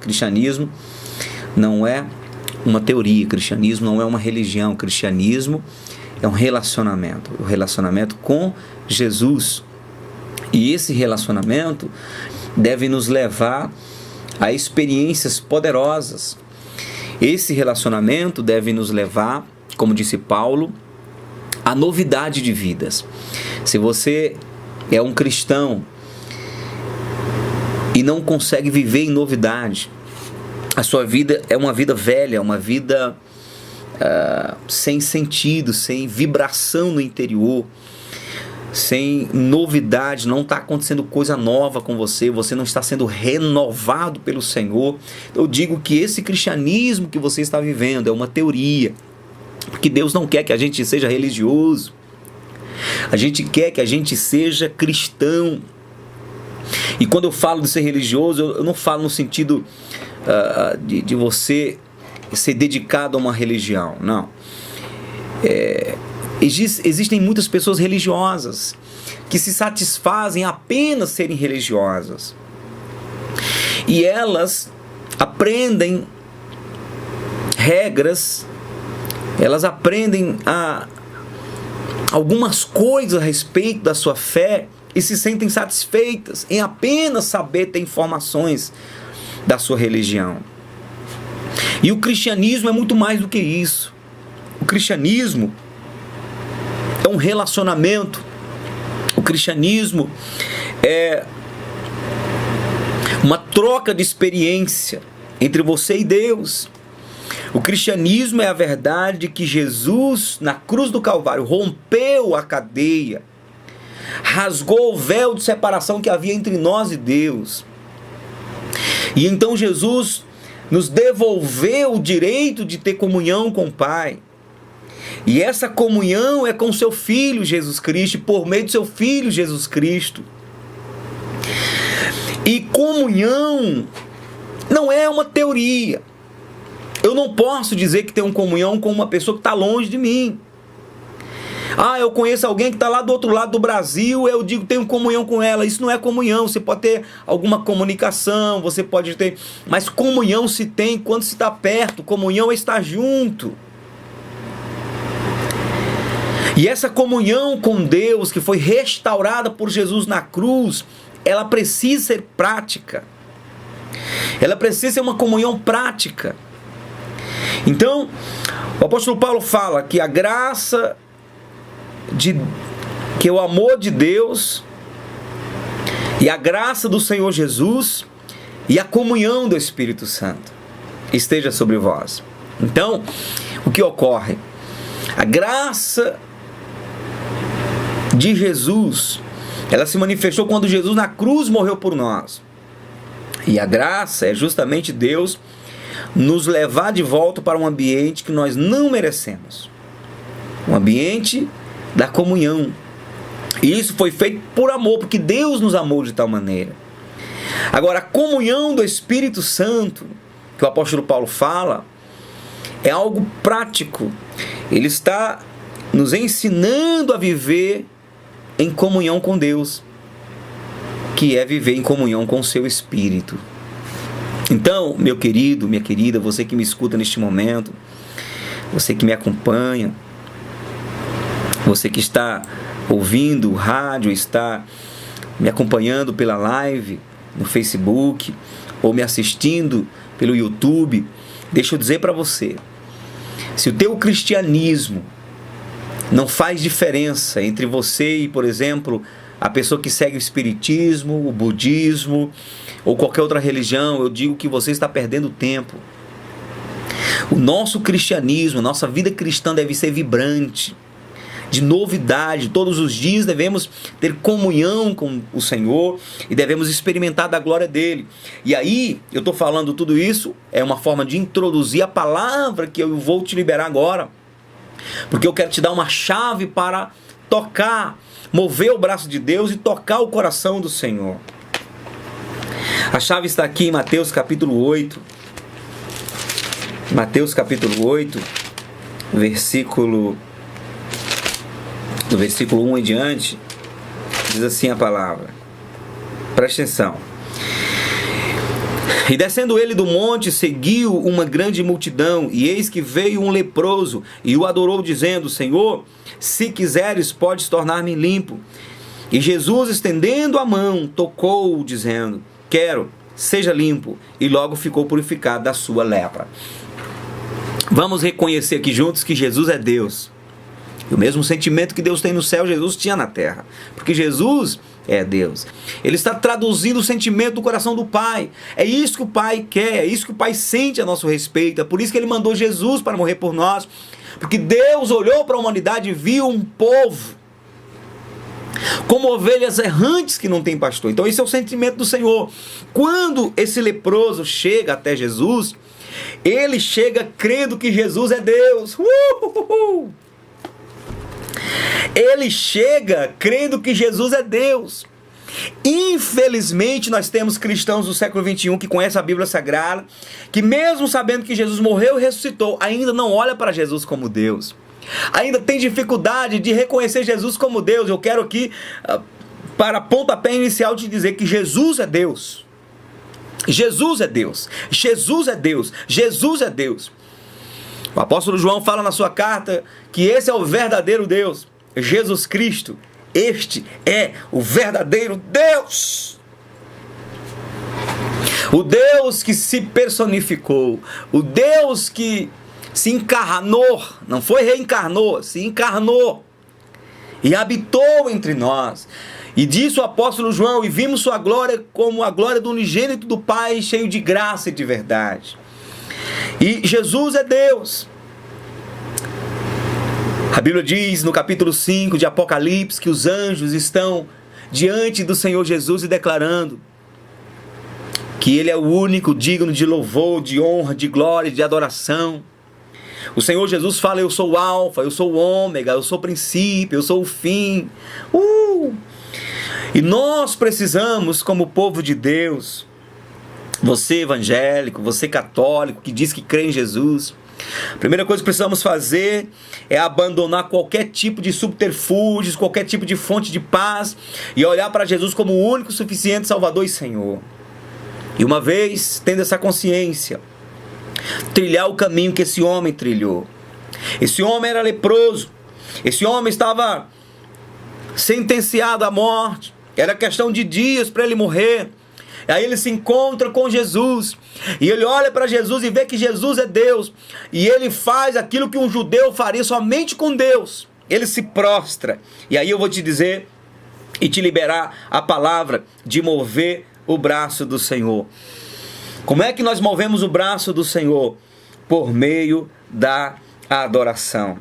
Cristianismo não é uma teoria, cristianismo não é uma religião, cristianismo é um relacionamento com Jesus. E esse relacionamento deve nos levar a experiências poderosas. Esse relacionamento deve nos levar, como disse Paulo, a novidade de vidas. Se você é um cristão e não consegue viver em novidade, a sua vida é uma vida velha, uma vida sem sentido, sem vibração no interior, sem novidade, não está acontecendo coisa nova com você, você não está sendo renovado pelo Senhor. Eu digo que esse cristianismo que você está vivendo é uma teoria, porque Deus não quer que a gente seja religioso, a gente quer que a gente seja cristão. E quando eu falo de ser religioso, eu não falo no sentido de você ser dedicado a uma religião, não. Existem muitas pessoas religiosas que se satisfazem apenas serem religiosas. E elas aprendem regras, elas aprendem algumas coisas a respeito da sua fé e se sentem satisfeitas em apenas saber ter informações da sua religião. E o cristianismo é muito mais do que isso. O cristianismo é um relacionamento. O cristianismo é uma troca de experiência entre você e Deus. O cristianismo é a verdade de que Jesus, na cruz do Calvário, rompeu a cadeia, rasgou o véu de separação que havia entre nós e Deus. E então Jesus nos devolveu o direito de ter comunhão com o Pai. E essa comunhão é com seu Filho Jesus Cristo, por meio do seu Filho Jesus Cristo. E comunhão não é uma teoria. Eu não posso dizer que tenho comunhão com uma pessoa que está longe de mim. Eu conheço alguém que está lá do outro lado do Brasil, eu digo tenho comunhão com ela. Isso não é comunhão. Você pode ter alguma comunicação, você pode ter, mas comunhão se tem quando se está perto. Comunhão é estar junto. E essa comunhão com Deus, que foi restaurada por Jesus na cruz, ela precisa ser prática. Ela precisa ser uma comunhão prática. Então, o apóstolo Paulo fala que a graça, que o amor de Deus e a graça do Senhor Jesus e a comunhão do Espírito Santo esteja sobre vós. Então, o que ocorre? A graça de Jesus, ela se manifestou quando Jesus na cruz morreu por nós. E a graça é justamente Deus nos levar de volta para um ambiente que nós não merecemos. Um ambiente da comunhão. E isso foi feito por amor, porque Deus nos amou de tal maneira. Agora, a comunhão do Espírito Santo, que o apóstolo Paulo fala, é algo prático. Ele está nos ensinando a viver em comunhão com Deus, que é viver em comunhão com o seu Espírito. Então, meu querido, minha querida, você que me escuta neste momento, você que me acompanha, você que está ouvindo o rádio, está me acompanhando pela live no Facebook, ou me assistindo pelo YouTube, deixa eu dizer para você, se o teu cristianismo não faz diferença entre você e, por exemplo, a pessoa que segue o espiritismo, o budismo ou qualquer outra religião, eu digo que você está perdendo tempo. O nosso cristianismo, a nossa vida cristã deve ser vibrante, de novidade. Todos os dias devemos ter comunhão com o Senhor e devemos experimentar da glória dele. E aí, eu estou falando tudo isso, é uma forma de introduzir a palavra que eu vou te liberar agora, porque eu quero te dar uma chave para tocar, mover o braço de Deus e tocar o coração do Senhor. A chave está aqui em Mateus capítulo 8. Mateus capítulo 8, do versículo 1 em diante, diz assim a palavra. Presta atenção. E descendo ele do monte, seguiu uma grande multidão, e eis que veio um leproso, e o adorou, dizendo: Senhor, se quiseres, podes tornar-me limpo. E Jesus, estendendo a mão, tocou-o, dizendo: Quero, seja limpo. E logo ficou purificado da sua lepra. Vamos reconhecer aqui juntos que Jesus é Deus. E o mesmo sentimento que Deus tem no céu, Jesus tinha na terra. Porque Jesus é Deus. Ele está traduzindo o sentimento do coração do Pai. É isso que o Pai quer, é isso que o Pai sente a nosso respeito. É por isso que Ele mandou Jesus para morrer por nós. Porque Deus olhou para a humanidade e viu um povo como ovelhas errantes que não tem pastor. Então esse é o sentimento do Senhor. Quando esse leproso chega até Jesus, ele chega crendo que Jesus é Deus. Ele chega crendo que Jesus é Deus. Infelizmente nós temos cristãos do século XXI que conhecem a Bíblia Sagrada, que mesmo sabendo que Jesus morreu e ressuscitou, ainda não olha para Jesus como Deus. Ainda tem dificuldade de reconhecer Jesus como Deus. Eu quero aqui, para pontapé inicial, te dizer que Jesus é Deus. Jesus é Deus. Jesus é Deus. Jesus é Deus. O apóstolo João fala na sua carta que esse é o verdadeiro Deus, Jesus Cristo. Este é o verdadeiro Deus. O Deus que se personificou, o Deus que se encarnou, não foi reencarnou, se encarnou e habitou entre nós. E disse o apóstolo João: e vimos sua glória como a glória do unigênito do Pai, cheio de graça e de verdade. E Jesus é Deus. A Bíblia diz no capítulo 5 de Apocalipse que os anjos estão diante do Senhor Jesus e declarando que Ele é o único digno de louvor, de honra, de glória e de adoração. O Senhor Jesus fala: eu sou o alfa, eu sou o ômega, eu sou o princípio, eu sou o fim. E nós precisamos, como povo de Deus, você evangélico, você católico, que diz que crê em Jesus, a primeira coisa que precisamos fazer é abandonar qualquer tipo de subterfúgios, qualquer tipo de fonte de paz, e olhar para Jesus como o único, suficiente Salvador e Senhor. E uma vez tendo essa consciência, trilhar o caminho que esse homem trilhou. Esse homem era leproso. Esse homem estava sentenciado à morte. Era questão de dias para ele morrer. Aí ele se encontra com Jesus. E ele olha para Jesus e vê que Jesus é Deus. E ele faz aquilo que um judeu faria somente com Deus. Ele se prostra. E aí eu vou te dizer e te liberar a palavra de mover o braço do Senhor. Como é que nós movemos o braço do Senhor? Por meio da adoração.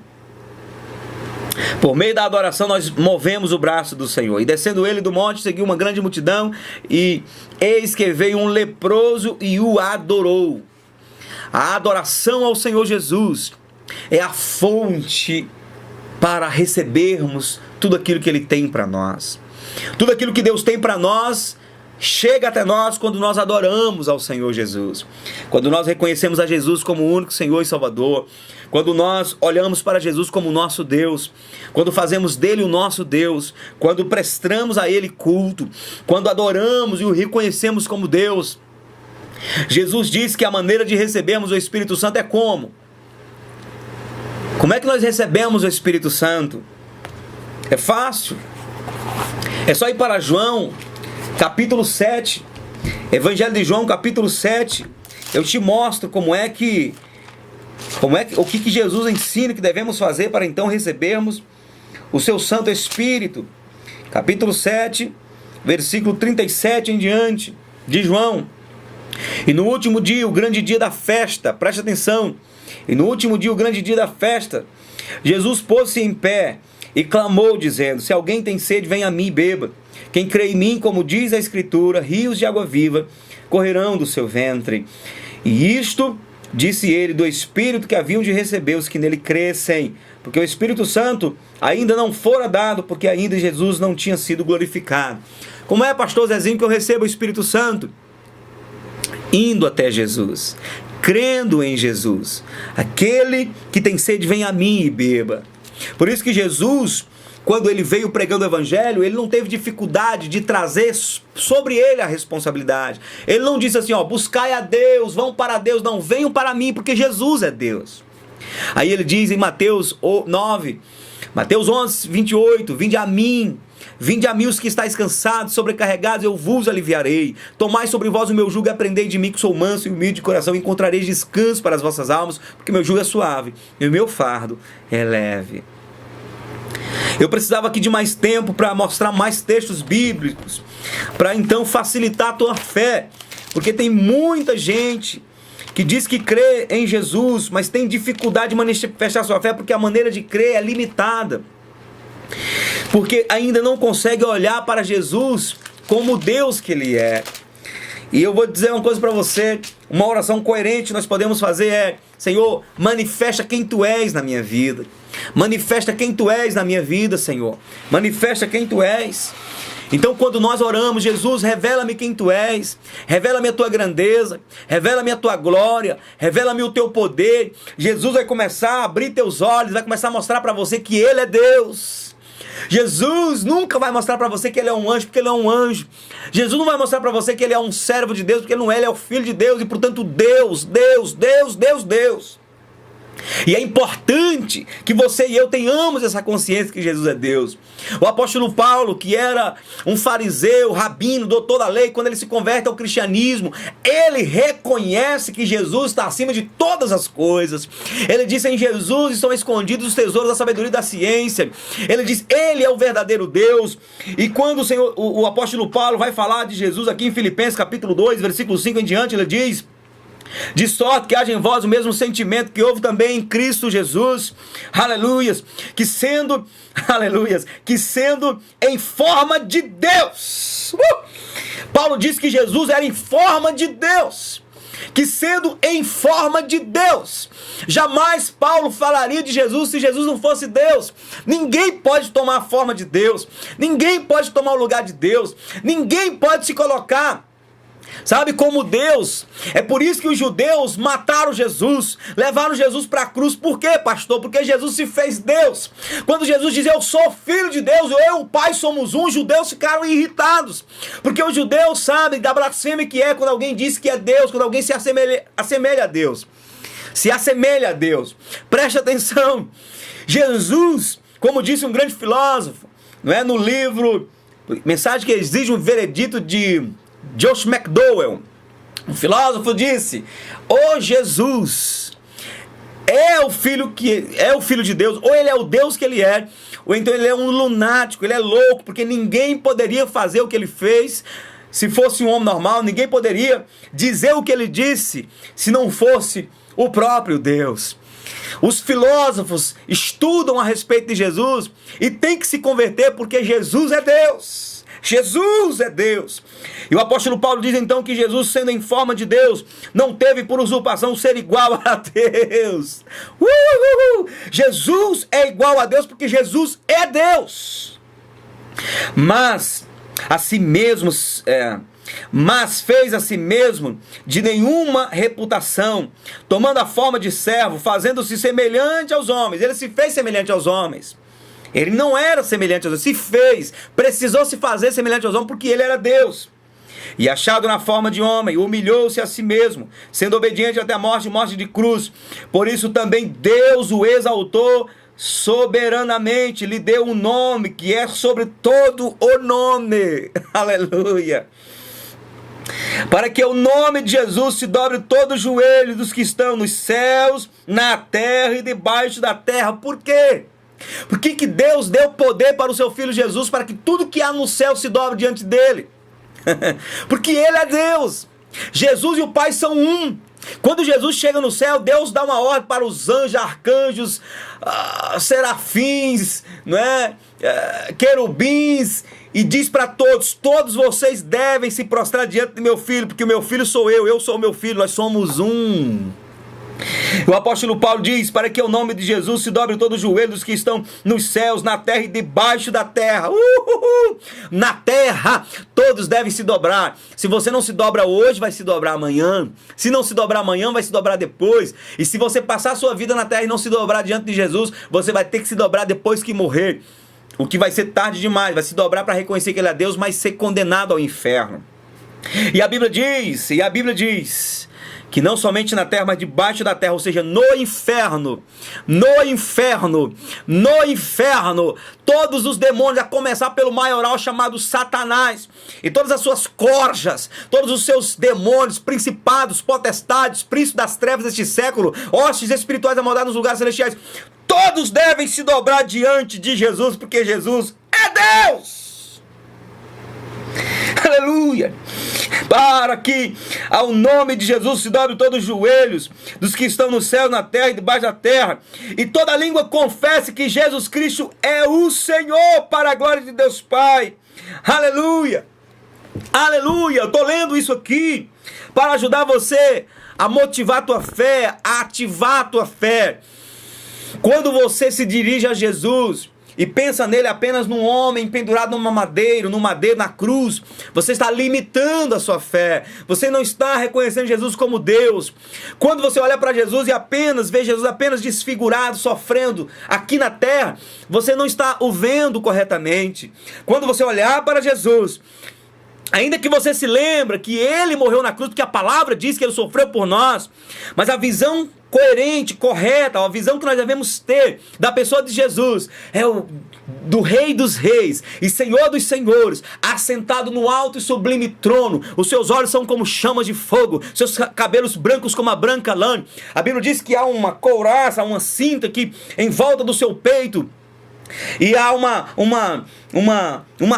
Por meio da adoração nós movemos o braço do Senhor. E descendo ele do monte, seguiu uma grande multidão, e eis que veio um leproso e o adorou. A adoração ao Senhor Jesus é a fonte para recebermos tudo aquilo que Ele tem para nós. Tudo aquilo que Deus tem para nós chega até nós quando nós adoramos ao Senhor Jesus. Quando nós reconhecemos a Jesus como o único Senhor e Salvador. Quando nós olhamos para Jesus como nosso Deus. Quando fazemos dele o nosso Deus. Quando prestamos a Ele culto. Quando adoramos e o reconhecemos como Deus. Jesus disse que a maneira de recebermos o Espírito Santo é como? Como é que nós recebemos o Espírito Santo? É fácil. É só ir para João, capítulo 7. Evangelho de João, capítulo 7. Eu te mostro o que Jesus ensina que devemos fazer para então recebermos o seu Santo Espírito. Capítulo 7, versículo 37 em diante, de João. E no último dia, o grande dia da festa, preste atenção. E no último dia, o grande dia da festa, Jesus pôs-se em pé e clamou, dizendo: se alguém tem sede, venha a mim e beba. Quem crê em mim, como diz a Escritura, rios de água viva correrão do seu ventre. E isto disse ele do Espírito que haviam de receber os que nele crescem, porque o Espírito Santo ainda não fora dado, porque ainda Jesus não tinha sido glorificado. Como é, pastor Zezinho, que eu recebo o Espírito Santo? Indo até Jesus, crendo em Jesus. Aquele que tem sede, vem a mim e beba. Por isso que Jesus, quando ele veio pregando o evangelho, ele não teve dificuldade de trazer sobre ele a responsabilidade. Ele não disse assim, ó, buscai a Deus, vão para Deus, não, venham para mim, porque Jesus é Deus. Aí ele diz em Mateus 9, Mateus 11, 28, vinde a mim os que estáis cansados, sobrecarregados, eu vos aliviarei. Tomai sobre vós o meu jugo e aprendei de mim, que sou manso e humilde de coração, e encontrareis descanso para as vossas almas, porque meu jugo é suave e o meu fardo é leve. Eu precisava aqui de mais tempo para mostrar mais textos bíblicos, para então facilitar a tua fé, porque tem muita gente que diz que crê em Jesus, mas tem dificuldade de manifestar sua fé, porque a maneira de crer é limitada, porque ainda não consegue olhar para Jesus como Deus que Ele é. E eu vou dizer uma coisa para você, uma oração coerente nós podemos fazer é: Senhor, manifesta quem Tu és na minha vida. Manifesta quem Tu és na minha vida, Senhor. Manifesta quem Tu és. Então quando nós oramos, Jesus, revela-me quem Tu és, revela-me a Tua grandeza, revela-me a Tua glória, revela-me o Teu poder. Jesus vai começar a abrir teus olhos, vai começar a mostrar para você que Ele é Deus. Jesus nunca vai mostrar para você que Ele é um anjo, porque Ele é um anjo. Jesus não vai mostrar para você que Ele é um servo de Deus, porque Ele não é, Ele é o Filho de Deus, e portanto Deus. E é importante que você e eu tenhamos essa consciência que Jesus é Deus. O apóstolo Paulo, que era um fariseu, rabino, doutor da lei, quando ele se converte ao cristianismo, ele reconhece que Jesus está acima de todas as coisas. Ele diz: em Jesus estão escondidos os tesouros da sabedoria e da ciência. Ele diz: Ele é o verdadeiro Deus. E quando o apóstolo Paulo vai falar de Jesus aqui em Filipenses capítulo 2, versículo 5 em diante, ele diz: de sorte que haja em vós o mesmo sentimento que houve também em Cristo Jesus, aleluias, que sendo em forma de Deus, Paulo diz que Jesus era em forma de Deus, que sendo em forma de Deus, jamais Paulo falaria de Jesus se Jesus não fosse Deus. Ninguém pode tomar a forma de Deus, ninguém pode tomar o lugar de Deus, ninguém pode se colocar, sabe, como Deus. É por isso que os judeus mataram Jesus, levaram Jesus para a cruz. Por quê, pastor? Porque Jesus se fez Deus. Quando Jesus diz: eu sou filho de Deus, eu e o Pai somos um, os judeus ficaram irritados, porque os judeus sabem da blasfêmia que é quando alguém diz que é Deus, quando alguém se assemelha a Deus. Se assemelha a Deus. Preste atenção. Jesus, como disse um grande filósofo, não é, no livro Mensagem que Exige um Veredito, de Josh McDowell, um filósofo, disse: ou Jesus é o filho de Deus, ou ele é o Deus que ele é, ou então ele é um lunático, ele é louco, porque ninguém poderia fazer o que ele fez se fosse um homem normal, ninguém poderia dizer o que ele disse se não fosse o próprio Deus. Os filósofos estudam a respeito de Jesus e tem que se converter, porque Jesus é Deus. Jesus é Deus. E o apóstolo Paulo diz então que Jesus, sendo em forma de Deus, não teve por usurpação ser igual a Deus. Jesus é igual a Deus porque Jesus é Deus. Mas fez a si mesmo de nenhuma reputação, tomando a forma de servo, fazendo-se semelhante aos homens. Ele se fez semelhante aos homens. Ele não era semelhante aos homens, precisou se fazer semelhante aos homens porque ele era Deus. E achado na forma de homem, humilhou-se a si mesmo, sendo obediente até a morte de cruz. Por isso também Deus o exaltou soberanamente, lhe deu um nome que é sobre todo o nome. Aleluia. Para que o nome de Jesus se dobre todo o joelho dos que estão nos céus, na terra e debaixo da terra. Por quê? Por que Deus deu poder para o seu Filho Jesus, para que tudo que há no céu se dobre diante dele? Porque ele é Deus. Jesus e o Pai são um. Quando Jesus chega no céu, Deus dá uma ordem para os anjos, arcanjos, serafins, não é? Querubins, e diz para todos vocês devem se prostrar diante do meu Filho, porque o meu Filho sou eu sou o meu Filho, nós somos um. O apóstolo Paulo diz: para que o nome de Jesus se dobre todo o joelho dos que estão nos céus, na terra e debaixo da terra. Na terra, todos devem se dobrar. Se você não se dobra hoje, vai se dobrar amanhã. Se não se dobrar amanhã, vai se dobrar depois. E se você passar a sua vida na terra e não se dobrar diante de Jesus, você vai ter que se dobrar depois que morrer. o que vai ser tarde demais, vai se dobrar para reconhecer que ele é Deus, mas ser condenado ao inferno. E a Bíblia diz que não somente na terra, mas debaixo da terra, ou seja, no inferno, todos os demônios, a começar pelo maioral chamado Satanás, e todas as suas corjas, todos os seus demônios, principados, potestades, príncipes das trevas deste século, hostes espirituais amaldiçoadas nos lugares celestiais, todos devem se dobrar diante de Jesus, porque Jesus é Deus. Aleluia! Para que ao nome de Jesus se dobre todos os joelhos dos que estão no céu, na terra e debaixo da terra, e toda língua confesse que Jesus Cristo é o Senhor, para a glória de Deus Pai. Aleluia! Aleluia! Eu estou lendo isso aqui para ajudar você a motivar a tua fé, a ativar a tua fé. Quando você se dirige a Jesus e pensa nele apenas num homem pendurado no madeiro, na cruz, você está limitando a sua fé. Você não está reconhecendo Jesus como Deus. Quando você olha para Jesus e apenas vê Jesus apenas desfigurado, sofrendo aqui na terra, você não está o vendo corretamente. Quando você olhar para Jesus, ainda que você se lembra que ele morreu na cruz, porque a palavra diz que ele sofreu por nós, mas a visão coerente, correta, a visão que nós devemos ter da pessoa de Jesus é o do Rei dos Reis e Senhor dos Senhores, assentado no alto e sublime trono. Os seus olhos são como chamas de fogo, seus cabelos brancos como a branca lã. A Bíblia diz que há uma couraça, uma cinta aqui em volta do seu peito, e há uma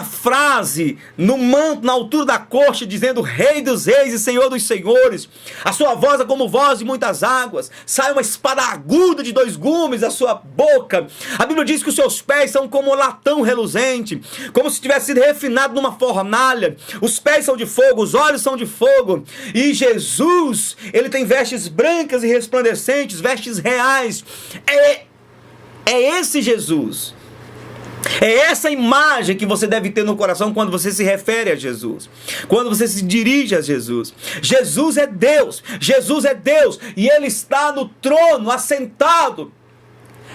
frase no manto, na altura da coxa, dizendo Rei dos Reis e Senhor dos Senhores. A sua voz é como voz de muitas águas, sai uma espada aguda de 2 gumes da sua boca. A Bíblia diz que os seus pés são como latão reluzente, como se tivesse sido refinado numa fornalha. Os pés são de fogo, os olhos são de fogo. E Jesus, ele tem vestes brancas e resplandecentes, vestes reais. É esse Jesus. É essa imagem que você deve ter no coração quando você se refere a Jesus, quando você se dirige a Jesus. Jesus é Deus, e Ele está no trono, assentado,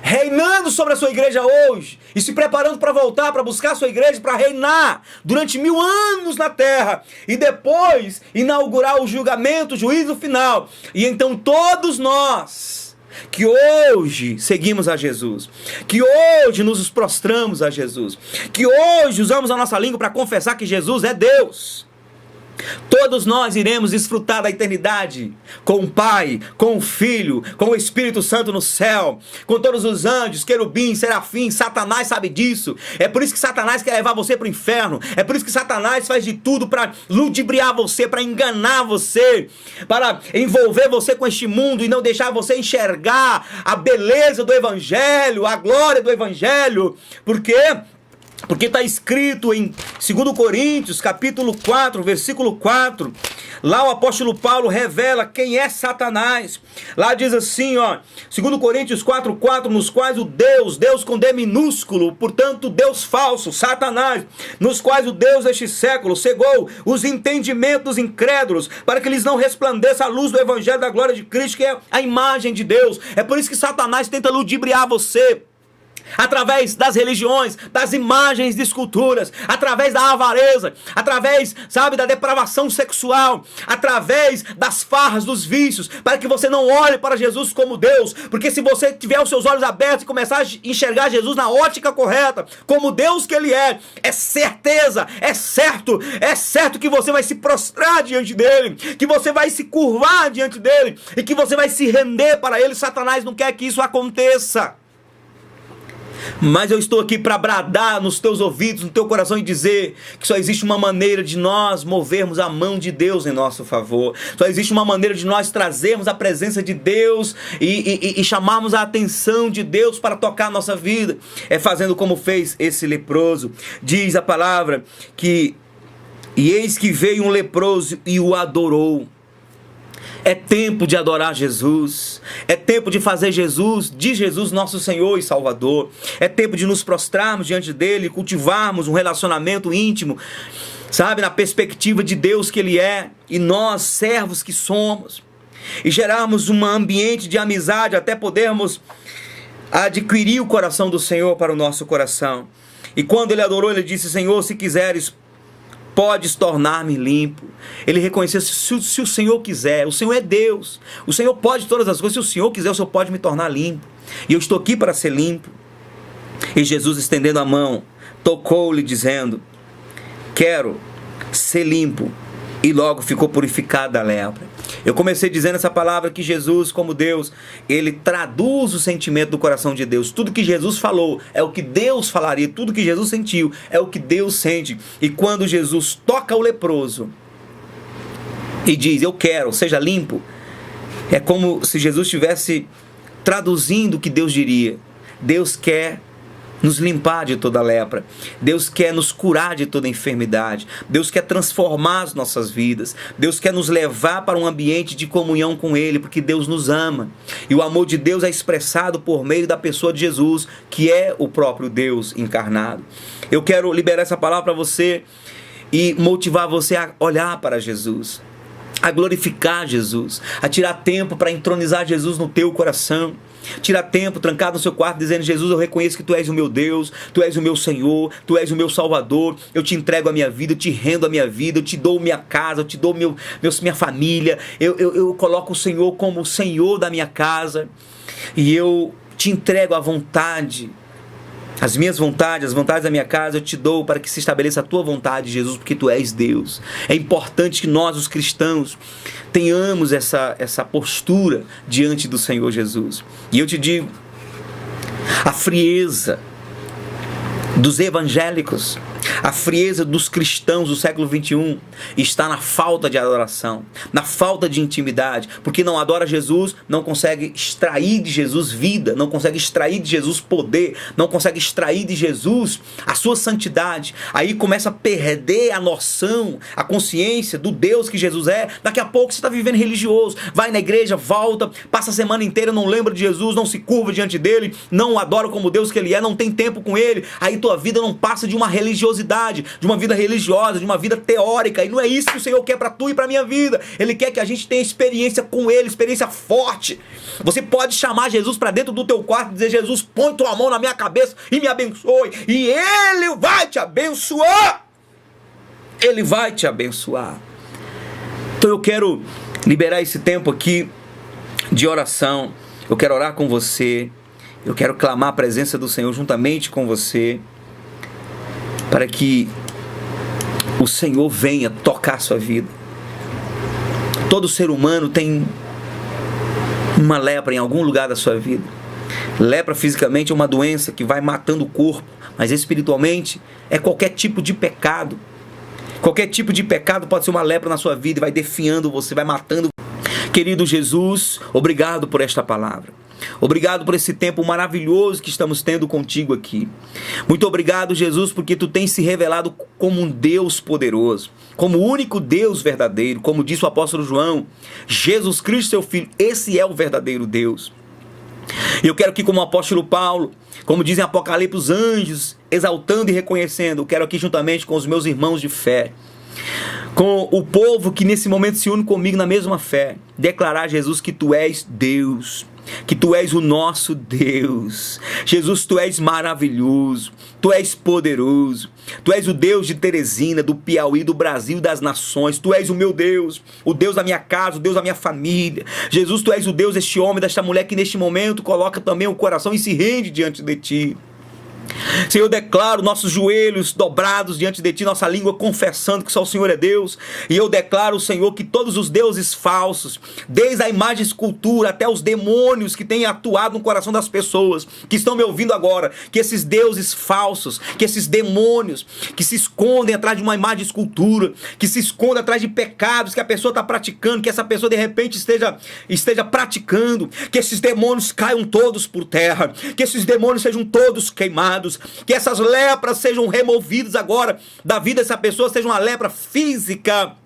reinando sobre a sua igreja hoje, e se preparando para voltar, para buscar a sua igreja, para reinar durante 1000 anos na terra, e depois inaugurar o julgamento, o juízo final. E então todos nós que hoje seguimos a Jesus, que hoje nos prostramos a Jesus, que hoje usamos a nossa língua para confessar que Jesus é Deus, todos nós iremos desfrutar da eternidade com o Pai, com o Filho, com o Espírito Santo no céu, com todos os anjos, querubins, serafins. Satanás sabe disso. É por isso que Satanás quer levar você para o inferno. É por isso que Satanás faz de tudo para ludibriar você, para enganar você, para envolver você com este mundo e não deixar você enxergar a beleza do Evangelho, a glória do Evangelho. Por quê? Porque está escrito em 2 Coríntios, capítulo 4, versículo 4, lá o apóstolo Paulo revela quem é Satanás. Lá diz assim, 2 Coríntios 4, 4, nos quais o Deus com D minúsculo, portanto Deus falso, Satanás, nos quais o Deus deste século cegou os entendimentos dos incrédulos, para que lhes não resplandeça a luz do Evangelho da glória de Cristo, que é a imagem de Deus. É por isso que Satanás tenta ludibriar você, através das religiões, das imagens de esculturas, através da avareza, através, da depravação sexual, através das farras, dos vícios, para que você não olhe para Jesus como Deus. Porque se você tiver os seus olhos abertos e começar a enxergar Jesus na ótica correta, como Deus que Ele é certeza, é certo que você vai se prostrar diante dEle, que você vai se curvar diante dEle e que você vai se render para Ele. Satanás não quer que isso aconteça. Mas eu estou aqui para bradar nos teus ouvidos, no teu coração, e dizer que só existe uma maneira de nós movermos a mão de Deus em nosso favor. Só existe uma maneira de nós trazermos a presença de Deus e chamarmos a atenção de Deus para tocar a nossa vida. É fazendo como fez esse leproso. Diz a palavra que e eis que veio um leproso e o adorou. É tempo de adorar Jesus. É tempo de fazer de Jesus nosso Senhor e Salvador. É tempo de nos prostrarmos diante dele, cultivarmos um relacionamento íntimo, na perspectiva de Deus que Ele é, e nós, servos que somos, e gerarmos um ambiente de amizade até podermos adquirir o coração do Senhor para o nosso coração. E quando ele adorou, ele disse: Senhor, se quiseres, podes tornar-me limpo. Ele reconheceu: se o Senhor quiser, o Senhor é Deus, o Senhor pode todas as coisas, se o Senhor quiser, o Senhor pode me tornar limpo, e eu estou aqui para ser limpo. E Jesus, estendendo a mão, tocou-lhe, dizendo: quero ser limpo, e logo ficou purificada a lepra. Eu comecei dizendo essa palavra que Jesus, como Deus, ele traduz o sentimento do coração de Deus. Tudo que Jesus falou é o que Deus falaria, tudo que Jesus sentiu é o que Deus sente. E quando Jesus toca o leproso e diz: eu quero, seja limpo, é como se Jesus estivesse traduzindo o que Deus diria. Deus quer nos limpar de toda lepra. Deus quer nos curar de toda enfermidade. Deus quer transformar as nossas vidas. Deus quer nos levar para um ambiente de comunhão com Ele, porque Deus nos ama. E o amor de Deus é expressado por meio da pessoa de Jesus, que é o próprio Deus encarnado. Eu quero liberar essa palavra para você e motivar você a olhar para Jesus, a glorificar Jesus, a tirar tempo para entronizar Jesus no teu coração. Tira tempo trancado no seu quarto dizendo: Jesus, eu reconheço que Tu és o meu Deus, Tu és o meu Senhor, Tu és o meu Salvador. Eu te entrego a minha vida, eu te rendo a minha vida, eu te dou minha casa, eu te dou minha família. Eu coloco o Senhor como o Senhor da minha casa, e eu te entrego a vontade, as minhas vontades, as vontades da minha casa, eu te dou para que se estabeleça a Tua vontade, Jesus, porque Tu és Deus. É importante que nós, os cristãos, tenhamos essa postura diante do Senhor Jesus. E eu te digo, a frieza dos evangélicos, a frieza dos cristãos do século XXI está na falta de adoração, na falta de intimidade, porque não adora Jesus, não consegue extrair de Jesus vida, não consegue extrair de Jesus poder, não consegue extrair de Jesus a sua santidade. Aí começa a perder a noção, a consciência do Deus que Jesus é. Daqui a pouco você está vivendo religioso, vai na igreja, volta, passa a semana inteira, não lembra de Jesus, não se curva diante dele, não o adora como Deus que ele é, não tem tempo com ele. Aí tua vida não passa de uma religiosidade, de uma vida religiosa, de uma vida teórica, e não é isso que o Senhor quer para tu e para minha vida. Ele quer que a gente tenha experiência com Ele, experiência forte. Você pode chamar Jesus para dentro do teu quarto e dizer: Jesus, põe tua mão na minha cabeça e me abençoe, e Ele vai te abençoar. Ele vai te abençoar. Então eu quero liberar esse tempo aqui de oração. Eu quero orar com você, eu quero clamar a presença do Senhor juntamente com você, para que o Senhor venha tocar a sua vida. Todo ser humano tem uma lepra em algum lugar da sua vida. Lepra fisicamente é uma doença que vai matando o corpo, mas espiritualmente é qualquer tipo de pecado. Qualquer tipo de pecado pode ser uma lepra na sua vida e vai definhando você, vai matando. Querido Jesus, obrigado por esta palavra. Obrigado por esse tempo maravilhoso que estamos tendo contigo aqui. Muito obrigado, Jesus, porque Tu tens se revelado como um Deus poderoso, como o único Deus verdadeiro. Como disse o apóstolo João, Jesus Cristo, Seu Filho, esse é o verdadeiro Deus. Eu quero aqui, como o apóstolo Paulo, como dizem Apocalipse, os anjos, exaltando e reconhecendo, eu quero aqui juntamente com os meus irmãos de fé, com o povo que nesse momento se une comigo na mesma fé, declarar, Jesus, que Tu és Deus, que Tu és o nosso Deus. Jesus, Tu és maravilhoso, Tu és poderoso, Tu és o Deus de Teresina, do Piauí, do Brasil, das nações. Tu és o meu Deus, o Deus da minha casa, o Deus da minha família. Jesus, Tu és o Deus deste homem, desta mulher que neste momento coloca também o coração e se rende diante de Ti. Senhor, eu declaro nossos joelhos dobrados diante de Ti, nossa língua confessando que só o Senhor é Deus. E eu declaro, Senhor, que todos os deuses falsos, desde a imagem escultura até os demônios que têm atuado no coração das pessoas que estão me ouvindo agora, que esses deuses falsos, que esses demônios que se escondem atrás de uma imagem escultura, que se escondem atrás de pecados que a pessoa está praticando, que essa pessoa de repente esteja praticando, que esses demônios caiam todos por terra, que esses demônios sejam todos queimados, que essas lepras sejam removidas agora da vida dessa pessoa, seja uma lepra física,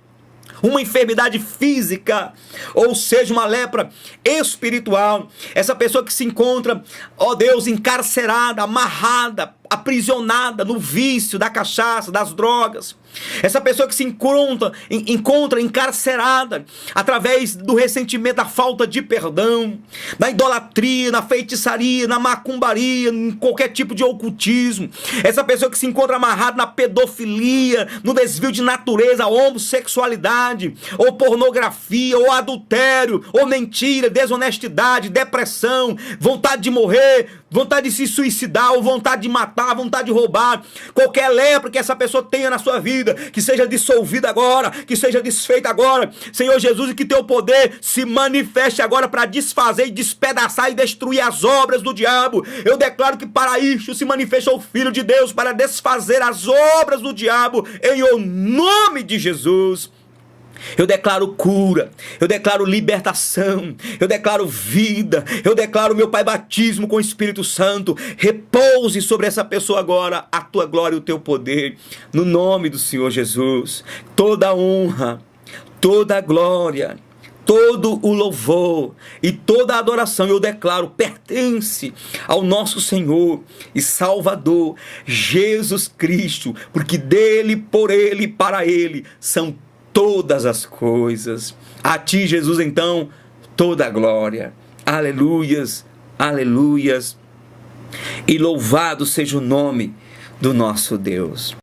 uma enfermidade física, ou seja, uma lepra espiritual. Essa pessoa que se encontra, ó Deus, encarcerada, amarrada, aprisionada no vício da cachaça, das drogas, Essa pessoa que se encontra encarcerada através do ressentimento, da falta de perdão, da idolatria, na feitiçaria, na macumbaria, em qualquer tipo de ocultismo. Essa pessoa que se encontra amarrada na pedofilia, no desvio de natureza, homossexualidade, ou pornografia, ou adultério, ou mentira, desonestidade, depressão, vontade de morrer, vontade de se suicidar, ou vontade de matar, vontade de roubar. Qualquer lepra que essa pessoa tenha na sua vida, que seja dissolvida agora, que seja desfeita agora, Senhor Jesus, e que teu poder se manifeste agora para desfazer e despedaçar e destruir as obras do diabo. Eu declaro que para isto se manifesta o Filho de Deus, para desfazer as obras do diabo, em o nome de Jesus. Eu declaro cura, eu declaro libertação, eu declaro vida, eu declaro, meu Pai, batismo com o Espírito Santo. Repouse sobre essa pessoa agora a tua glória e o teu poder, no nome do Senhor Jesus. Toda a honra, toda a glória, todo o louvor e toda a adoração, eu declaro, pertence ao nosso Senhor e Salvador Jesus Cristo, porque dele, por ele e para ele são todas as coisas. A ti, Jesus, então, toda a glória. Aleluias, aleluias. E louvado seja o nome do nosso Deus.